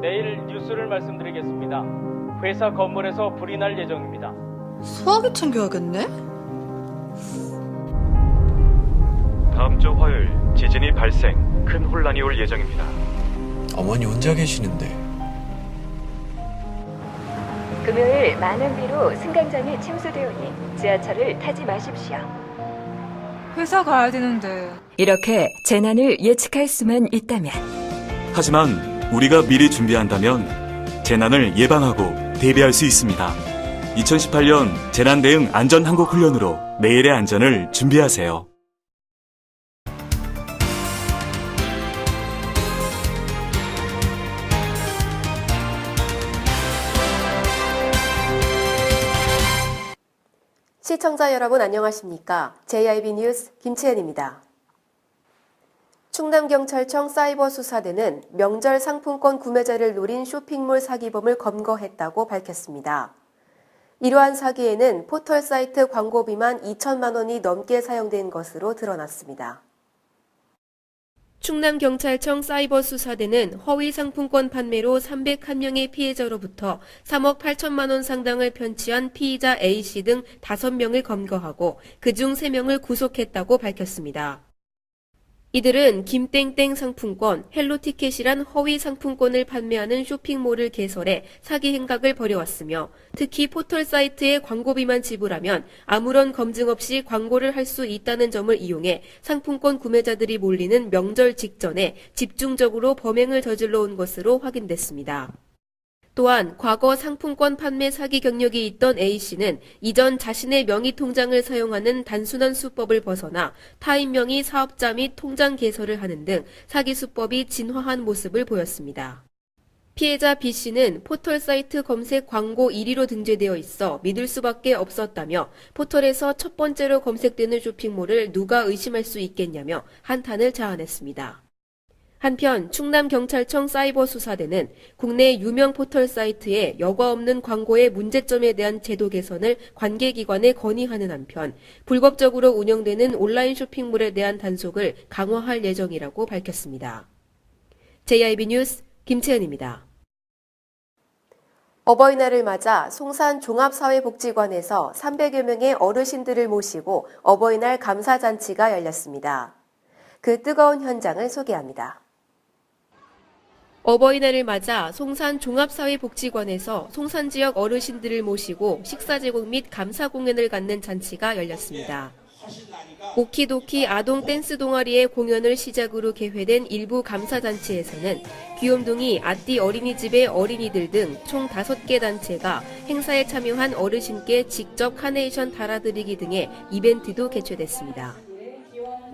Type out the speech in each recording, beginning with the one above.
내일 뉴스를 말씀드리겠습니다. 회사 건물에서 불이 날 예정입니다. 소화기 챙겨야겠네? 다음 주 화요일 지진이 발생, 큰 혼란이 올 예정입니다. 어머니 혼자 계시는데. 금요일 많은 비로 승강장이 침수되오니 지하철을 타지 마십시오. 회사 가야 되는데. 이렇게 재난을 예측할 수만 있다면 하지만 우리가 미리 준비한다면 재난을 예방하고 대비할 수 있습니다. 2018년 재난 대응 안전 항공 훈련으로 내일의 안전을 준비하세요. 시청자 여러분 안녕하십니까? JIB 뉴스 김치현입니다. 충남경찰청 사이버수사대는 명절 상품권 구매자를 노린 쇼핑몰 사기범을 검거했다고 밝혔습니다. 이러한 사기에는 포털 사이트 광고비만 2천만 원이 넘게 사용된 것으로 드러났습니다. 충남경찰청 사이버수사대는 허위 상품권 판매로 301명의 피해자로부터 3억 8천만 원 상당을 편취한 피의자 A씨 등 5명을 검거하고 그중 3명을 구속했다고 밝혔습니다. 이들은 김땡땡 상품권, 헬로티켓이란 허위 상품권을 판매하는 쇼핑몰을 개설해 사기 행각을 벌여왔으며 특히 포털 사이트에 광고비만 지불하면 아무런 검증 없이 광고를 할 수 있다는 점을 이용해 상품권 구매자들이 몰리는 명절 직전에 집중적으로 범행을 저질러 온 것으로 확인됐습니다. 또한 과거 상품권 판매 사기 경력이 있던 A씨는 이전 자신의 명의 통장을 사용하는 단순한 수법을 벗어나 타인 명의 사업자 및 통장 개설을 하는 등 사기 수법이 진화한 모습을 보였습니다. 피해자 B씨는 포털 사이트 검색 광고 1위로 등재되어 있어 믿을 수밖에 없었다며 포털에서 첫 번째로 검색되는 쇼핑몰을 누가 의심할 수 있겠냐며 한탄을 자아냈습니다. 한편 충남경찰청 사이버수사대는 국내 유명 포털 사이트에 여과 없는 광고의 문제점에 대한 제도 개선을 관계기관에 건의하는 한편 불법적으로 운영되는 온라인 쇼핑몰에 대한 단속을 강화할 예정이라고 밝혔습니다. JIB 뉴스 김채은입니다. 어버이날을 맞아 송산 종합사회복지관에서 300여 명의 어르신들을 모시고 어버이날 감사잔치가 열렸습니다. 그 뜨거운 현장을 소개합니다. 어버이날을 맞아 송산 종합사회복지관에서 송산 지역 어르신들을 모시고 식사 제공 및 감사 공연을 갖는 잔치가 열렸습니다. 오키도키 아동 댄스 동아리의 공연을 시작으로 개회된 일부 감사잔치에서는 귀염둥이 아띠 어린이집의 어린이들 등 총 5개 단체가 행사에 참여한 어르신께 직접 카네이션 달아드리기 등의 이벤트도 개최됐습니다.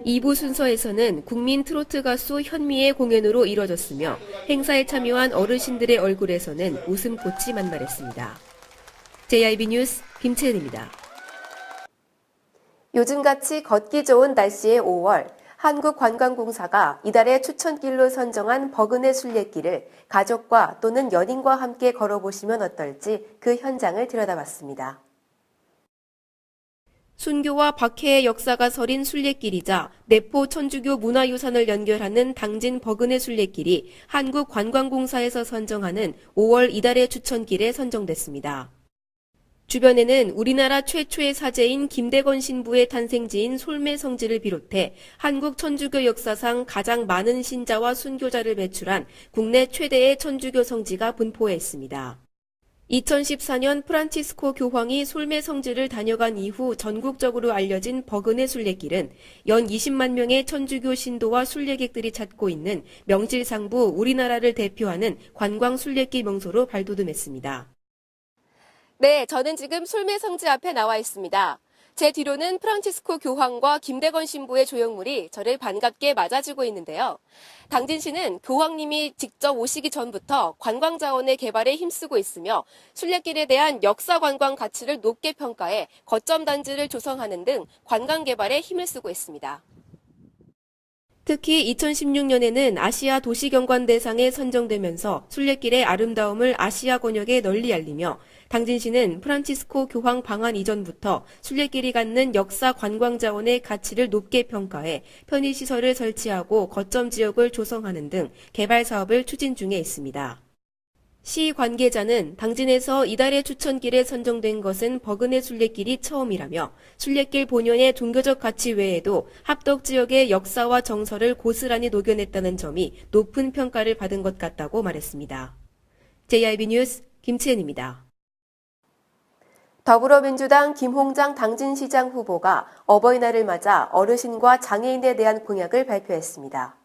2부 순서에서는 국민 트로트 가수 현미의 공연으로 이뤄졌으며 행사에 참여한 어르신들의 얼굴에서는 웃음꽃이 만발했습니다. JIB 뉴스 김채은입니다. 요즘같이 걷기 좋은 날씨의 5월, 한국관광공사가 이달의 추천길로 선정한 버그네 순례길을 가족과 또는 연인과 함께 걸어보시면 어떨지 그 현장을 들여다봤습니다. 순교와 박해의 역사가 서린 순례길이자 내포 천주교 문화유산을 연결하는 당진 버그네 순례길이 한국관광공사에서 선정하는 5월 이달의 추천길에 선정됐습니다. 주변에는 우리나라 최초의 사제인 김대건 신부의 탄생지인 솔매 성지를 비롯해 한국 천주교 역사상 가장 많은 신자와 순교자를 배출한 국내 최대의 천주교 성지가 분포해 있습니다. 2014년 프란치스코 교황이 솔매 성지를 다녀간 이후 전국적으로 알려진 버그네 순례길은 연 20만 명의 천주교 신도와 순례객들이 찾고 있는 명실상부 우리나라를 대표하는 관광 순례길 명소로 발돋움했습니다. 네, 저는 지금 솔매 성지 앞에 나와 있습니다. 제 뒤로는 프란치스코 교황과 김대건 신부의 조형물이 저를 반갑게 맞아주고 있는데요. 당진시는 교황님이 직접 오시기 전부터 관광자원의 개발에 힘쓰고 있으며 순례길에 대한 역사 관광 가치를 높게 평가해 거점 단지를 조성하는 등 관광 개발에 힘을 쓰고 있습니다. 특히 2016년에는 아시아 도시경관대상에 선정되면서 순례길의 아름다움을 아시아 권역에 널리 알리며 당진시는 프란치스코 교황 방한 이전부터 순례길이 갖는 역사 관광 자원의 가치를 높게 평가해 편의시설을 설치하고 거점 지역을 조성하는 등 개발 사업을 추진 중에 있습니다. 시 관계자는 당진에서 이달의 추천길에 선정된 것은 버그네 순례길이 처음이라며 순례길 본연의 종교적 가치 외에도 합덕 지역의 역사와 정서를 고스란히 녹여냈다는 점이 높은 평가를 받은 것 같다고 말했습니다. JIB 뉴스 김치은입니다. 더불어민주당 김홍장 당진시장 후보가 어버이날을 맞아 어르신과 장애인에 대한 공약을 발표했습니다.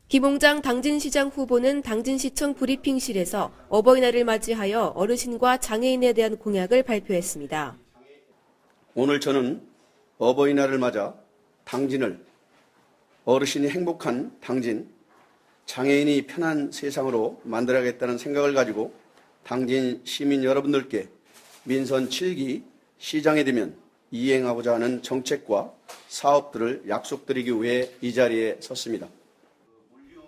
김홍장 당진시장 후보는 당진시청 브리핑실에서 어버이날을 맞이하여 어르신과 장애인에 대한 공약을 발표했습니다. 오늘 저는 어버이날을 맞아 당진을 어르신이 행복한 당진, 장애인이 편한 세상으로 만들어야겠다는 생각을 가지고 당진 시민 여러분들께 민선 7기 시장이 되면 이행하고자 하는 정책과 사업들을 약속드리기 위해 이 자리에 섰습니다.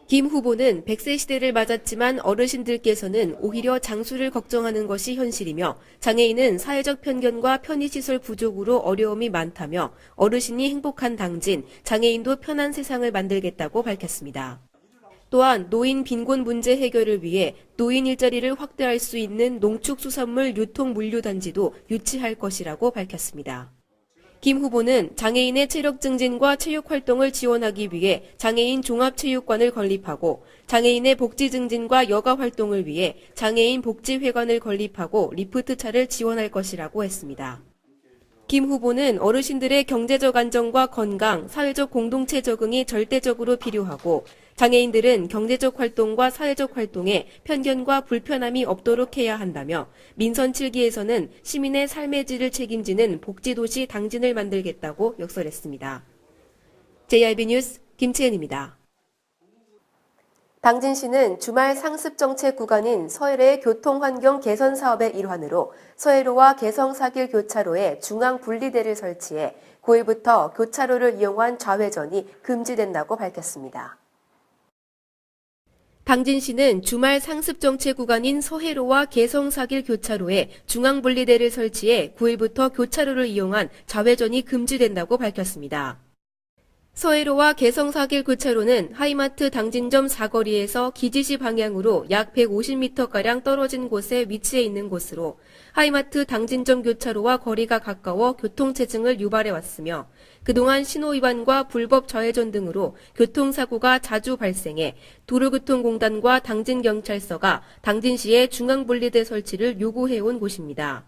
김 후보는 100세 시대를 맞았지만 어르신들께서는 오히려 장수를 걱정하는 것이 현실이며 장애인은 사회적 편견과 편의시설 부족으로 어려움이 많다며 어르신이 행복한 당진, 장애인도 편한 세상을 만들겠다고 밝혔습니다. 또한 노인 빈곤 문제 해결을 위해 노인 일자리를 확대할 수 있는 농축수산물 유통물류단지도 유치할 것이라고 밝혔습니다. 김 후보는 장애인의 체력 증진과 체육 활동을 지원하기 위해 장애인 종합체육관을 건립하고 장애인의 복지 증진과 여가 활동을 위해 장애인 복지회관을 건립하고 리프트차를 지원할 것이라고 했습니다. 김 후보는 어르신들의 경제적 안정과 건강, 사회적 공동체 적응이 절대적으로 필요하고 장애인들은 경제적 활동과 사회적 활동에 편견과 불편함이 없도록 해야 한다며 민선 7기에서는 시민의 삶의 질을 책임지는 복지도시 당진을 만들겠다고 역설했습니다. JIB 뉴스 김채은입니다. 당진시는 주말 상습 정체 구간인 서해로의 교통환경 개선 사업의 일환으로 서해로와 개성사길 교차로에 중앙 분리대를 설치해 9일부터 교차로를 이용한 좌회전이 금지된다고 밝혔습니다. 당진시는 주말 상습 정체 구간인 서해로와 개성사길 교차로에 중앙 분리대를 설치해 9일부터 교차로를 이용한 좌회전이 금지된다고 밝혔습니다. 서해로와 개성사길 교차로는 하이마트 당진점 사거리에서 기지시 방향으로 약 150m가량 떨어진 곳에 위치해 있는 곳으로 하이마트 당진점 교차로와 거리가 가까워 교통체증을 유발해 왔으며 그동안 신호위반과 불법 좌회전 등으로 교통사고가 자주 발생해 도로교통공단과 당진경찰서가 당진시에 중앙분리대 설치를 요구해온 곳입니다.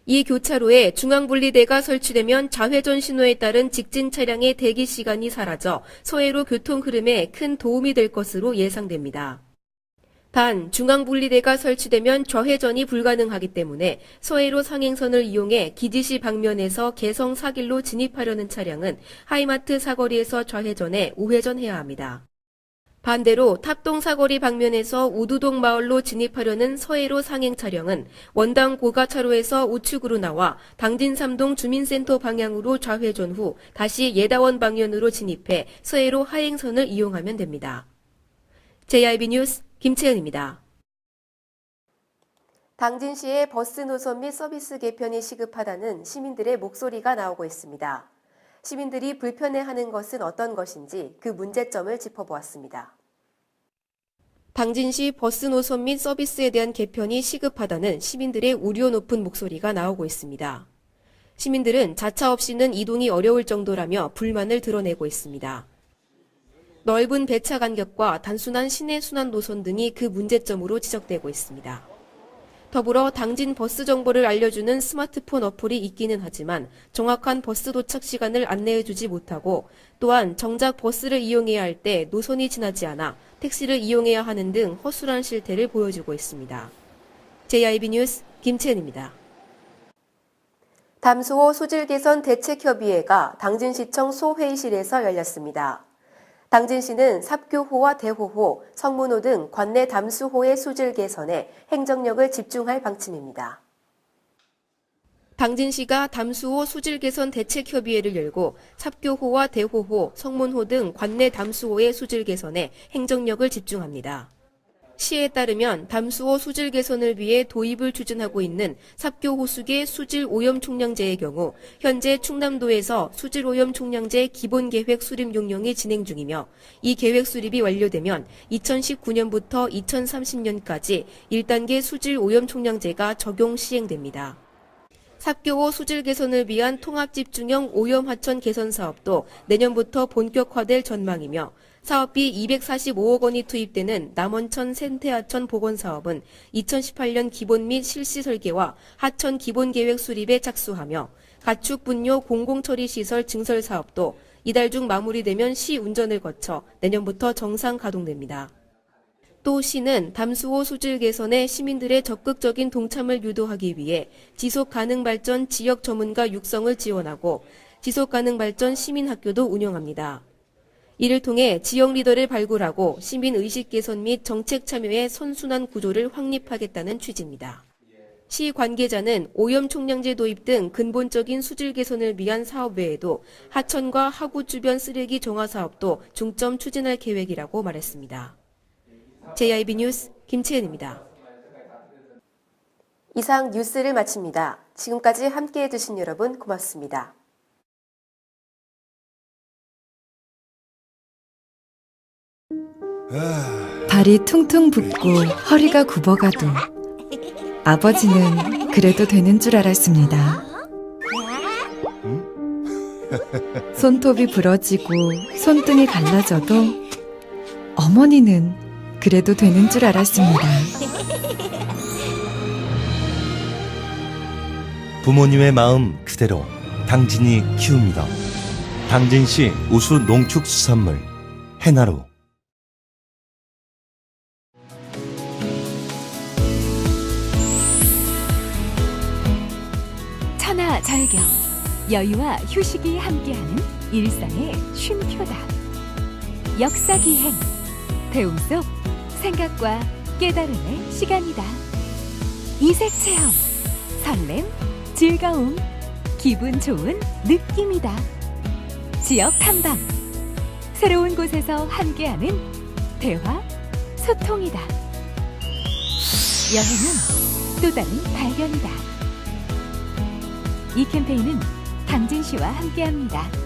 이 교차로에 중앙분리대가 설치되면 좌회전 신호에 따른 직진 차량의 대기 시간이 사라져 서해로 교통 흐름에 큰 도움이 될 것으로 예상됩니다. 단, 중앙분리대가 설치되면 좌회전이 불가능하기 때문에 서해로 상행선을 이용해 기지시 방면에서 개성 사길로 진입하려는 차량은 하이마트 사거리에서 좌회전해 우회전해야 합니다. 반대로 탑동 사거리 방면에서 우두동 마을로 진입하려는 서해로 상행 차량은 원당 고가차로에서 우측으로 나와 당진 3동 주민센터 방향으로 좌회전 후 다시 예다원 방면으로 진입해 서해로 하행선을 이용하면 됩니다. JIB 뉴스 김채은입니다. 당진시의 버스 노선 및 서비스 개편이 시급하다는 시민들의 목소리가 나오고 있습니다. 시민들이 불편해하는 것은 어떤 것인지 그 문제점을 짚어보았습니다. 당진시 버스 노선 및 서비스에 대한 개편이 시급하다는 시민들의 우려 높은 목소리가 나오고 있습니다. 시민들은 자차 없이는 이동이 어려울 정도라며 불만을 드러내고 있습니다. 넓은 배차 간격과 단순한 시내 순환 노선 등이 그 문제점으로 지적되고 있습니다. 더불어 당진 버스 정보를 알려주는 스마트폰 어플이 있기는 하지만 정확한 버스 도착 시간을 안내해주지 못하고 또한 정작 버스를 이용해야 할 때 노선이 지나지 않아 택시를 이용해야 하는 등 허술한 실태를 보여주고 있습니다. JIB 뉴스 김채은입니다. 담수호 수질 개선 대책협의회가 당진시청 소회의실에서 열렸습니다. 당진시는 삽교호와 대호호, 성문호 등 관내 담수호의 수질 개선에 행정력을 집중할 방침입니다. 당진시가 담수호 수질 개선 대책협의회를 열고 삽교호와 대호호, 성문호 등 관내 담수호의 수질 개선에 행정력을 집중합니다. 시에 따르면 담수호 수질 개선을 위해 도입을 추진하고 있는 삽교 호수계 수질 오염 총량제의 경우 현재 충남도에서 수질 오염 총량제 기본 계획 수립 용역이 진행 중이며 이 계획 수립이 완료되면 2019년부터 2030년까지 1단계 수질 오염 총량제가 적용 시행됩니다. 삽교호 수질 개선을 위한 통합 집중형 오염 하천 개선 사업도 내년부터 본격화될 전망이며 사업비 245억 원이 투입되는 남원천 생태하천 복원 사업은 2018년 기본 및 실시 설계와 하천 기본 계획 수립에 착수하며 가축 분뇨 공공처리 시설 증설 사업도 이달 중 마무리되면 시 운전을 거쳐 내년부터 정상 가동됩니다. 또 시는 담수호 수질 개선에 시민들의 적극적인 동참을 유도하기 위해 지속가능발전 지역 전문가 육성을 지원하고 지속가능발전 시민학교도 운영합니다. 이를 통해 지역 리더를 발굴하고 시민 의식 개선 및 정책 참여의 선순환 구조를 확립하겠다는 취지입니다. 시 관계자는 오염 총량제 도입 등 근본적인 수질 개선을 위한 사업 외에도 하천과 하구 주변 쓰레기 정화 사업도 중점 추진할 계획이라고 말했습니다. JIB 뉴스 김채은입니다. 이상 뉴스를 마칩니다. 지금까지 함께해 주신 여러분 고맙습니다. 발이 퉁퉁 붓고 허리가 굽어가도 아버지는 그래도 되는 줄 알았습니다. 손톱이 부러지고 손등이 갈라져도 어머니는 그래도 되는 줄 알았습니다. 부모님의 마음 그대로 당진이 키웁니다. 당진시 우수 농축수산물 해나루. 천하절경, 여유와 휴식이 함께하는 일상의 쉼표다. 역사기행, 배움 속 생각과 깨달음의 시간이다. 이색체험, 설렘, 즐거움, 기분 좋은 느낌이다. 지역탐방, 새로운 곳에서 함께하는 대화, 소통이다. 여행은 또 다른 발견이다. 이 캠페인은 당진시와 함께합니다.